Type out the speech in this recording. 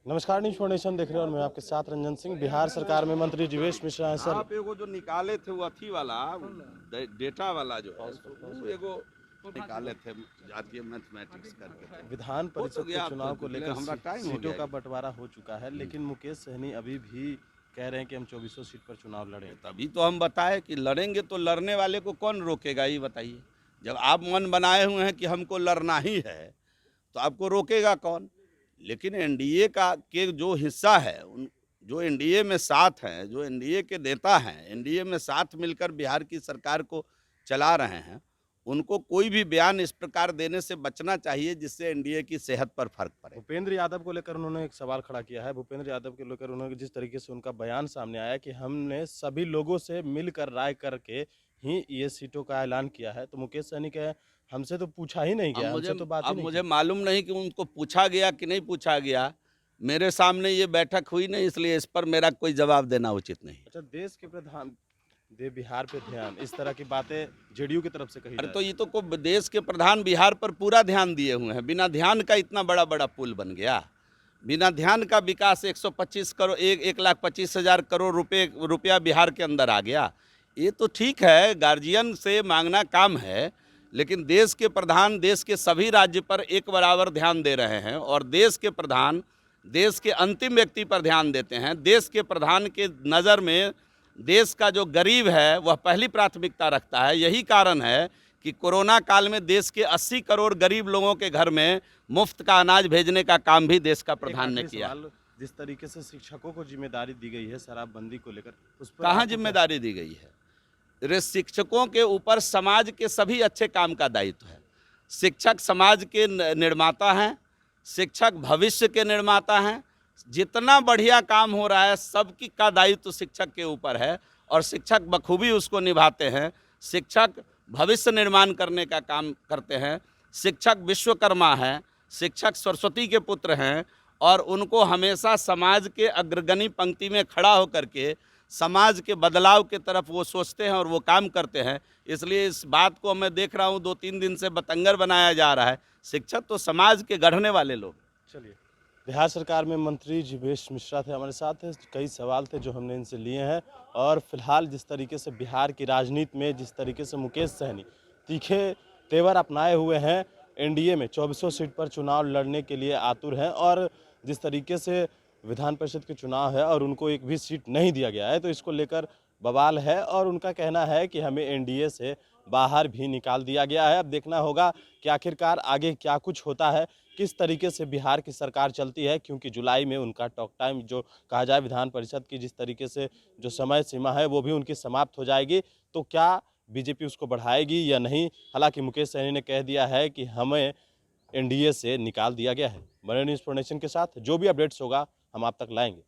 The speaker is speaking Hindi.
नमस्कार, न्यूज फाउंडेशन देख रहे हो और मैं आपके साथ रंजन सिंह। बिहार सरकार में मंत्री जीवेश मिश्रा हैं सर। आप एगो जो निकाले थे वो अथी वाला डेटा वाला जो है वो एगो निकाले थे जातीय मैथमेटिक्स करके। विधान परिषद के चुनाव को लेकर सीटों का बट बंटवारा हो चुका है, लेकिन मुकेश सहनी अभी भी कह रहे हैं कि हम 2400 सीट पर चुनाव लड़ें। तभी तो हम बताए कि लड़ेंगे, तो लड़ने वाले को कौन रोकेगा ये बताइए। जब आप मन बनाए हुए हैं कि हमको लड़ना ही है तो आपको रोकेगा कौन। लेकिन एनडीए का के जो हिस्सा है, उन जो एनडीए में साथ हैं, जो एनडीए के नेता हैं, एनडीए में साथ मिलकर बिहार की सरकार को चला रहे हैं, उनको कोई भी बयान इस प्रकार देने से बचना चाहिए जिससे एनडीए की सेहत पर फर्क पड़े। भूपेंद्र यादव को लेकर उन्होंने एक सवाल खड़ा किया है। भूपेंद्र यादव को लेकर उन्होंने जिस तरीके से उनका बयान सामने आया कि हमने सभी लोगों से मिलकर राय करके ही ये सीटों का ऐलान किया है, तो मुकेश सहनी कहे हमसे तो पूछा ही नहीं गया, हमसे तो बात ही अब नहीं मुझे की। मालूम नहीं कि उनको पूछा गया कि नहीं पूछा गया। मेरे सामने ये बैठक हुई नहीं, इसलिए इस पर मेरा कोई जवाब देना उचित नहीं। अच्छा, देश के प्रधान दे बिहार पे ध्यान, इस तरह की बातें जेडीयू की तरफ से कही अरे जाए। तो ये तो को देश के प्रधान बिहार पर पूरा ध्यान दिए हुए हैं। बिना ध्यान का इतना बड़ा बड़ा पुल बन गया। बिना ध्यान का विकास 125 करोड़ 1,25,000 करोड़ रुपया बिहार के अंदर आ गया। ये तो ठीक है, गार्जियन से मांगना काम है, लेकिन देश के प्रधान देश के सभी राज्य पर एक बराबर ध्यान दे रहे हैं और देश के प्रधान देश के अंतिम व्यक्ति पर ध्यान देते हैं। देश के प्रधान के नज़र में देश का जो गरीब है वह पहली प्राथमिकता रखता है। यही कारण है कि कोरोना काल में देश के 80 करोड़ गरीब लोगों के घर में मुफ्त का अनाज भेजने का काम भी देश का प्रधान ने किया। जिस तरीके से शिक्षकों को जिम्मेदारी दी गई है शराबबंदी को लेकर, उस पर कहाँ जिम्मेदारी दी गई है? अरे शिक्षकों के ऊपर समाज के सभी अच्छे काम का दायित्व है। शिक्षक समाज के निर्माता हैं, शिक्षक भविष्य के निर्माता हैं। जितना बढ़िया काम हो रहा है सबकी का दायित्व शिक्षक के ऊपर है और शिक्षक बखूबी उसको निभाते हैं। शिक्षक भविष्य निर्माण करने का काम करते हैं। शिक्षक विश्वकर्मा हैं, शिक्षक सरस्वती के पुत्र हैं और उनको हमेशा समाज के अग्रगणी पंक्ति में खड़ा होकर के समाज के बदलाव के तरफ वो सोचते हैं और वो काम करते हैं। इसलिए इस बात को मैं देख रहा हूँ 2-3 दिन से बतंगर बनाया जा रहा है। शिक्षक तो समाज के गढ़ने वाले लोग। चलिए, बिहार सरकार में मंत्री जीवेश मिश्रा थे हमारे साथ। कई सवाल थे जो हमने इनसे लिए हैं और फिलहाल जिस तरीके से बिहार की राजनीति में जिस तरीके से मुकेश सहनी तीखे तेवर अपनाए हुए हैं, एनडीए में 2400 सीट पर चुनाव लड़ने के लिए आतुर हैं और जिस तरीके से विधान परिषद के चुनाव है और उनको एक भी सीट नहीं दिया गया है, तो इसको लेकर बवाल है और उनका कहना है कि हमें एनडीए से बाहर भी निकाल दिया गया है। अब देखना होगा कि आखिरकार आगे क्या कुछ होता है, किस तरीके से बिहार की सरकार चलती है, क्योंकि जुलाई में उनका टॉक टाइम जो कहा जाए विधान परिषद की जिस तरीके से जो समय सीमा है वो भी उनकी समाप्त हो जाएगी। तो क्या बीजेपी उसको बढ़ाएगी या नहीं? हालांकि मुकेश सहनी ने कह दिया है कि हमें एनडीए से निकाल दिया गया है। बने न्यूज़ फाउंडेशन के साथ जो भी अपडेट्स होगा हम आप तक लाएंगे।